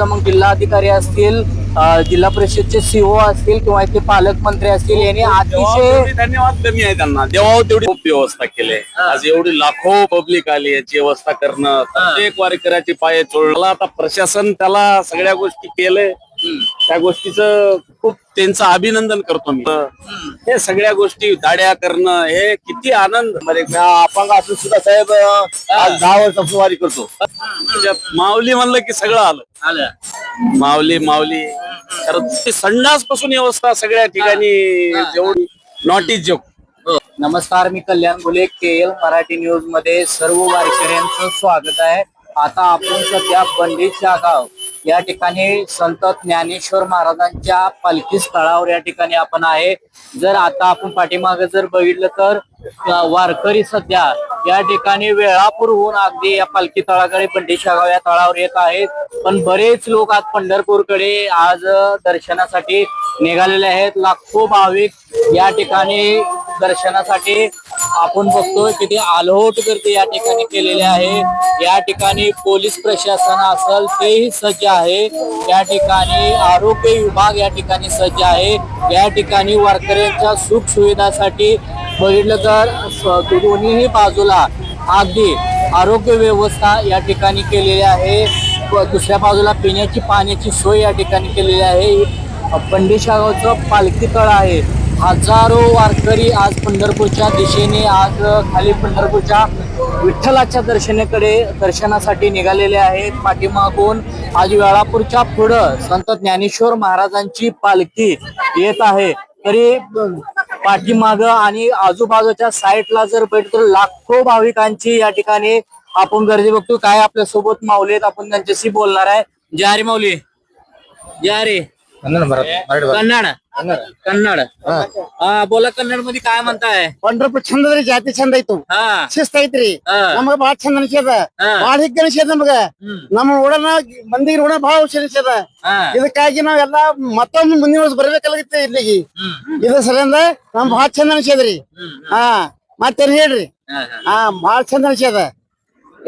मग जिल्हाधिकारी असतील, जिल्हा परिषदचे सीओ असतील किंवा इथे पालकमंत्री असतील, यांनी अतिशय धन्यवाद कमी आहे त्यांना. देवावर तेवढी खूप व्यवस्था केली आहे. आज एवढी लाखो पब्लिक आली याची व्यवस्था करणं, प्रत्येक वारकऱ्याचे पाय चोळला. आता प्रशासन त्याला सगळ्या गोष्टी केलंय, त्या गोष्टीचं खूप त्यांचं अभिनंदन करतो मी. हे सगळ्या गोष्टी दाड्या करणं हे किती आनंद. अपंग असून सुद्धा साहेब आज 10 वर्षापासून वारी करतो. माऊली म्हणलं की सगळं आलं. माऊली माऊली खरंच संडास पासून व्यवस्था सगळ्या ठिकाणी जेवढी नॉट इज जोक. नमस्कार, मी कल्याण बोले, KL मराठी न्यूज मध्ये सर्व वारकऱ्यांचं स्वागत आहे. आता आपण सध्या बंडी गाव या ठिकाणी संत ज्ञानेश्वर महाराजांच्या पालखी स्थळावर या ठिकाणी आपण आहे. जर आता आपण पाठीमागे जर बघितलं तर वारकरी सध्या या ठिकाणी वेळापूर होऊन अगदी या पालखी तळाकडे बंडीशागाव या तळावर येत आहेत. पण बरेच लोक आज पंढरपूरकडे आज दर्शनासाठी निघालेले आहेत. लाखो भाविक या ठिकाणी दर्शनासाठी आपण बघतोय किती आलोट गर्दी या ठिकाणी केलेली आहे. या ठिकाणी पोलीस प्रशासन असेल तेही सज्ज आहे. या ठिकाणी आरोग्य विभाग या ठिकाणी सज्ज आहे. या ठिकाणी वारकऱ्यांच्या सुख सुविधासाठी बघितलं तर दोन्हीही बाजूला अगदी आरोग्य व्यवस्था या ठिकाणी केलेली आहे. दुसऱ्या बाजूला पिण्याची पाण्याची सोय या ठिकाणी केलेली आहे. बंडीशागावचं पालखी तळ आहे. हजारो वारकरी आज पंढरपूरच्या दिशेने आज खाली पंढरपूरच्या विठ्ठलाच्या दर्शनासाठी निघालेले आहेत. पाठीमागून आज वेळापूरच्या पुढं संत ज्ञानेश्वर महाराजांची पालखी येत आहे. तरी पाठीमाग आणि आजूबाजूच्या साईडला जर बघितलं तर लाखो भाविकांची या ठिकाणी आपण गर्दी बघतो. काय आपल्या सोबत माऊली आहेत, आपण त्यांच्याशी बोलणार आहे. जय हरी माऊली. जय हरी. कन्नड कन्नड बोला. कन्नड मध्ये काय म्हणताय? पंढरपूर ಚಂದ ರೀ, ಜಾತಿ ಚಂದ ಐತು, ಶಿಸ್ತ ಐತ್ರಿ. ನಮಗ ಬಾಳ ಚಂದ ಅನಿಸ್ಯದ, ಬಾಳ ಹಿಗ್ಗ ಅನಿಸ್ಯದ. ನಮಗ ನಮ್ಮ ಓಡನ ಮಂದಿಗೆ ಓಡ ಬಾಳ ಹುಷ ಅನಿಸ್ಯದ. ಇದಕ್ಕಾಗಿ ನಾವೆಲ್ಲ ಮತ್ತೊಮ್ಮೆ ಮುಂದಿನ ವರ್ಷ ಬರ್ಬೇಕಾಗಿತ್ತು ಇಲ್ಲಿಗೆ. ಇದ್ರ ಸಲಿಂದ ನಮ್ ಬಾಳ ಚಂದ ಅನಿಸ್ಯದ್ರಿ. ಮತ್ತೇನ್ ಹೇಳ್ರಿ, ಬಾಳ ಚಂದ ಅನಿಸ್ಯದ.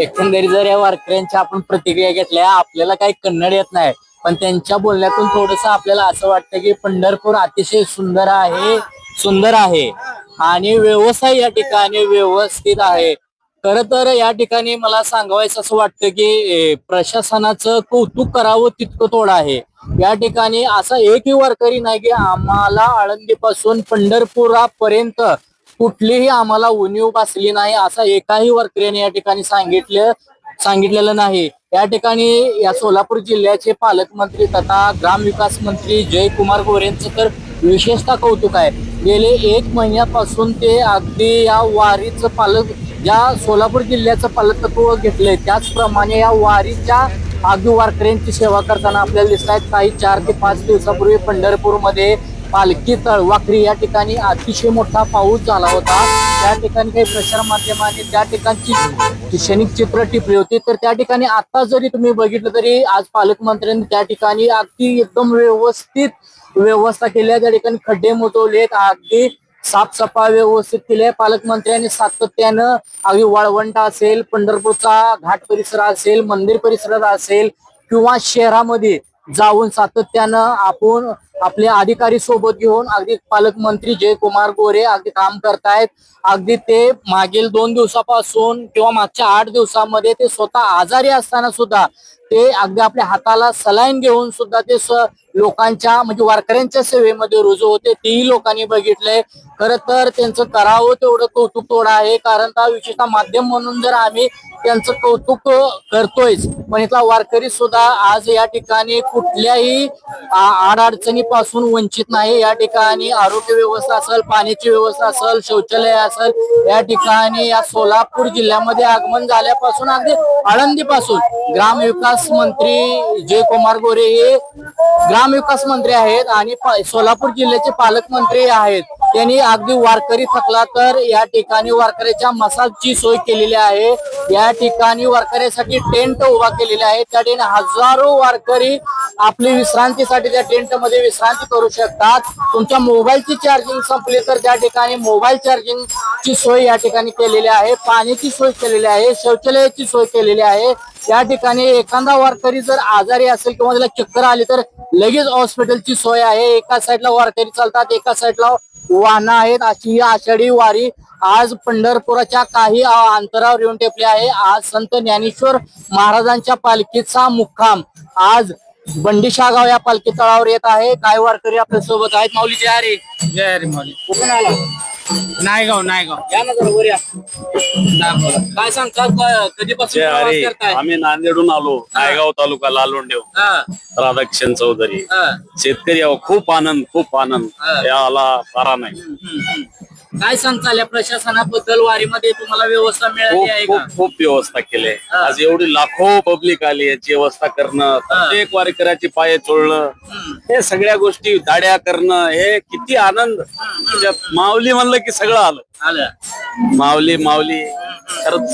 एकंदरीत जर या वारकऱ्यांच्या आपण प्रतिक्रिया घेतल्या, आपल्याला काही कन्नड येत नाही, पण त्यांच्या बोलण्यातून थोडस आपल्याला असं वाटतं की पंढरपूर अतिशय सुंदर आहे आणि व्यवस्था या ठिकाणी व्यवस्थित आहे. खर तर या ठिकाणी मला सांगायचं असं वाटतं की प्रशासनाचं कौतुक करावं तितकं थोडं आहे. या ठिकाणी असा एकही वारकरी नाही की आम्हाला आळंदीपासून पंढरपुरापर्यंत कुठलीही आम्हाला उणीव बसली नाही असा एकाही वारकऱ्याने या ठिकाणी सांगितलेलं नाही. या ठिकाणी या सोलापूर जिल्ह्याचे पालकमंत्री तथा ग्रामविकास मंत्री जयकुमार गोरे यांचं तर विशेषतः कौतुक आहे. गेले 1 महिन्यापासून ते अगदी या वारीचं ज्या सोलापूर जिल्ह्याचं पालकत्व घेतलंय त्याचप्रमाणे या वारीच्या अगदी वारकऱ्यांची सेवा करताना आपल्याला दिसत आहेत. काही 4 ते 5 दिवसापूर्वी पंढरपूरमध्ये पालखी तळ वाखरी या ठिकाणी अतिशय मोठा पाऊस झाला होता. त्या ठिकाणी काही प्रसार माध्यमांनी त्या ठिकाणची क्षणिक चित्र टिपली होती. तर त्या ठिकाणी आता जरी तुम्ही बघितलं तरी आज पालकमंत्र्यांनी त्या ठिकाणी अगदी एकदम व्यवस्थित व्यवस्था केली आहे. त्या ठिकाणी खड्डे मुजवलेत, अगदी साफसफाई व्यवस्थित केली आहे. पालकमंत्र्यांनी सातत्यानं अगदी वाळवंट असेल, पंढरपूरचा घाट परिसर असेल, मंदिर परिसरात असेल किंवा शहरामध्ये जाऊन सातत्यानं आपण आपले अधिकारी सोबत घेऊन अगदी पालकमंत्री जयकुमार गोरे अगदी काम करतायत. अगदी ते मागील 2 दिवसापासून किंवा मागच्या 8 दिवसामध्ये ते स्वतः आजारी असताना सुद्धा ते अगदी आपल्या हाताला सलाईन घेऊन सुद्धा ते लोकांच्या म्हणजे वारकऱ्यांच्या सेवेमध्ये रुजू होते. तेही लोकांनी बघितलंय. खरं तर त्यांचं करावं तेवढं कौतुक थोडं आहे, कारण का विशेषतः माध्यम म्हणून जर आम्ही त्यांचं कौतुक करतोयच, पण इथला वारकरी सुद्धा आज या ठिकाणी कुठल्याही अडचणीपासून वंचित नाही. या ठिकाणी आरोग्य व्यवस्था असेल, पाण्याची व्यवस्था असेल, शौचालय असेल, या ठिकाणी या सोलापूर जिल्ह्यामध्ये आगमन झाल्यापासून अगदी आळंदीपासून ग्रामविकास मंत्री जयकुमार गोरे हे ग्रामविकास मंत्री आहेत आणि सोलापूर जिल्ह्याचे पालकमंत्री आहेत. त्यांनी अगदी वारकरी थकला तर या ठिकाणी वारकऱ्याच्या मसाजची सोय केलेली आहे. या ठिकाणी वारकऱ्यासाठी टेंट उभा केलेले आहे. त्या ठिकाणी हजारो वारकरी आपली विश्रांतीसाठी त्या टेंट मध्ये विश्रांती करू शकतात. तुमच्या मोबाईलची चार्जिंग संपली तर त्या ठिकाणी मोबाईल चार्जिंग ची सोय या ठिकाणी केलेली आहे. पाण्याची सोय केलेली आहे. शौचालयाची सोय केलेली आहे. या ठिकाणी एखादा वारकरी जर आजारी असेल किंवा त्याला चक्कर आली तर लगेच हॉस्पिटलची सोय आहे. एका साईडला वारकरी चालतात, एका साईडला वाहनं आहेत. अशी ही आषाढी वारी आज पंढरपुराच्या काही अंतरावर येऊन टेपली आहे. आज संत ज्ञानेश्वर महाराजांच्या पालखीचा मुक्काम आज बंडीशागाव या पालखी तळावर येत आहे. काही वारकरी आपल्या सोबत आहेत. माऊली जय हरी. जय हरी माऊली. कुठून आला? नायगाव या ना जरा वर या. काय सांगतात कधीपासून जय प्रवास हरी. करताय? आम्ही नांदेडून आलो, नायगाव तालुका लालोंडेव, राधाकिशन चौधरी. शेतकरी आहो, खूप आनंद याला पारा नाही. काय सांगताल या प्रशासनाबद्दल? वारीमध्ये तुम्हाला व्यवस्था मिळाली आहे का? खूप व्यवस्था केली. आज एवढी लाखो पब्लिक आली, याची व्यवस्था करणं, प्रत्येक वारकऱ्याची पाय चोळणं, हे सगळ्या गोष्टी दाड्या करणं, हे किती आनंद. त्याच्यात माऊली म्हणलं की सगळं आलं. माऊली खरंच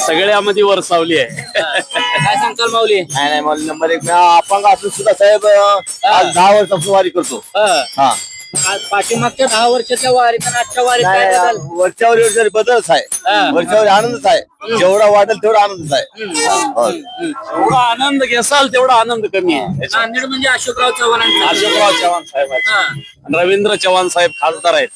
सगळ्यामध्ये वरसावली आहे. काय सांगताल माऊली? नाही माऊली नंबर 1. आपण असून सुद्धा साहेब आज 10 वर्षापासून वारी करतो. हा आज पाठीमागच्या 10 वर्षाच्या वारीत आणि आजच्या वारीत काय बदल? वरच्यावर जरी बदलच आहे, वरच्यावर आनंदच आहे. जेवढा वाटेल तेवढा आनंदच आहे. एवढा आनंद घेसाल तेवढा आनंद कमी आहे. नांदेड म्हणजे अशोकराव चव्हाणांचा. अशोकराव चव्हाण साहेब, रवींद्र चव्हाण साहेब खासदार आहेत.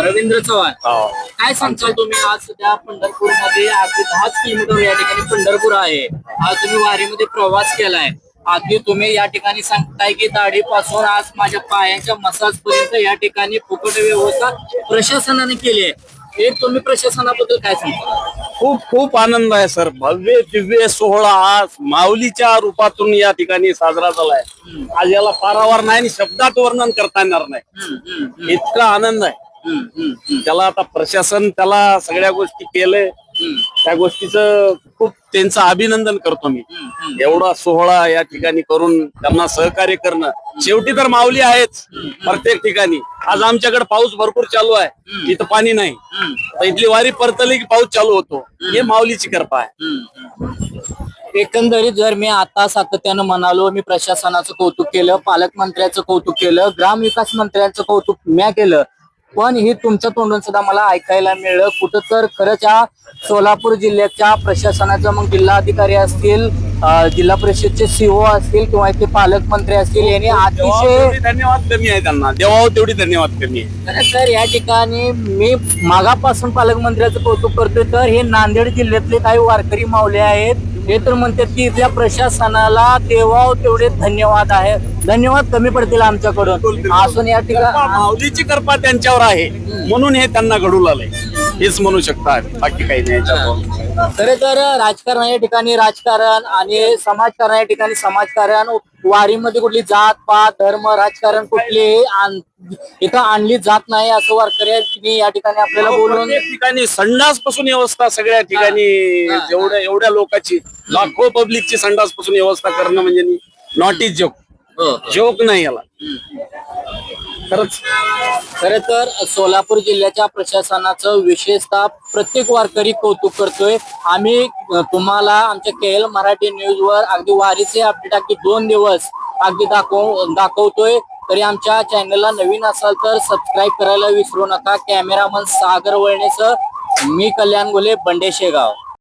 रवींद्र चव्हाण. हो. काय सांगताल तुम्ही? आज सध्या पंढरपूर मध्ये अगदी 10 किलोमीटर या ठिकाणी पंढरपूर आहे. आज तुम्ही वारीमध्ये प्रवास केलाय. अगदी तुम्ही या ठिकाणी सांगताय की दाढीपासून आज माझ्या पायाच्या मसाज पर्यंत या ठिकाणी फुकट व्यवस्था प्रशासनाने केली आहे. हे तुम्ही प्रशासनाबद्दल काय सांगता? खूप आनंद आहे सर. भव्य दिव्य सोहळा आज माऊलीच्या रूपातून या ठिकाणी साजरा झालाय. आज याला पारावार नाही आणि शब्दात वर्णन करता येणार नाही, इतका आनंद आहे. त्याला आता प्रशासन त्याला सगळ्या गोष्टी केलंय, त्या गोष्टीचं खूप त्यांचं अभिनंदन करतो मी. एवढा सोहळा या ठिकाणी करून त्यांना सहकार्य करणं. शेवटी तर माऊली आहेच प्रत्येक ठिकाणी. आज आमच्याकडे पाऊस भरपूर चालू आहे, इथं पाणी नाही. इथली वारी परतली की पाऊस चालू होतो. हे माऊलीची कृपा आहे. एकंदरीत जर मी आता सातत्यानं म्हणालो, मी प्रशासनाचं कौतुक केलं, पालकमंत्र्याचं कौतुक केलं, ग्रामविकास मंत्र्यांचं कौतुक म्या केलं, पण हे तुमच्या तोंडून सुद्धा मला ऐकायला मिळलं कुठं तर खरंच या सोलापूर जिल्ह्याच्या प्रशासनाचं, मग जिल्हाधिकारी असतील, जिल्हा परिषदचे सीओ असतील किंवा इथे पालकमंत्री असतील, यांनी अतिशय धन्यवाद कमी आहे त्यांना, देवावर तेवढी धन्यवाद कमी आहे. सर या ठिकाणी मी मागापासून पालकमंत्र्याचं कौतुक करतोय. तर हे नांदेड जिल्ह्यातले काही वारकरी माऊली आहेत, हे तर म्हणतात की इथल्या प्रशासनाला देवावर तेवढे धन्यवाद आहे. धन्यवाद कमी पडतील आमच्याकडून असून या ठिकाणी माऊलीची कृपा त्यांच्यावर आहे म्हणून हे त्यांना घडू लागलंय, हेच म्हणू शकता, बाकी काही नाही. खरे तर राजकारण या ठिकाणी राजकारण आणि समाजकारण या ठिकाणी समाजकारण, वारीमध्ये कुठली जात पात धर्म राजकारण कुठली इथं आणली जात नाही असं वारकऱ्यांनी या ठिकाणी आपल्याला बोलून. ठिकाणी संडास पासून व्यवस्था सगळ्या ठिकाणी, एवढ्या लोकांची लाखो पब्लिकची संडास पासून व्यवस्था करणं म्हणजे नॉट इज जोक नाही याला. खरंच खरे तर सोलापूर जिल्ह्याच्या प्रशासनाचं विशेषतः प्रत्येक वारकरी कौतुक करतोय. आम्ही तुम्हाला आमच्या KL मराठी न्यूज वर अगदी वारीचे अपडेट अगदी 2 दिवस अगदी दाखवतोय. तरी आमच्या चॅनलला नवीन असाल तर सबस्क्राईब करायला विसरू नका. कॅमेरामन सागर वळणेसह मी कल्याण गोले, बंडेशेगाव.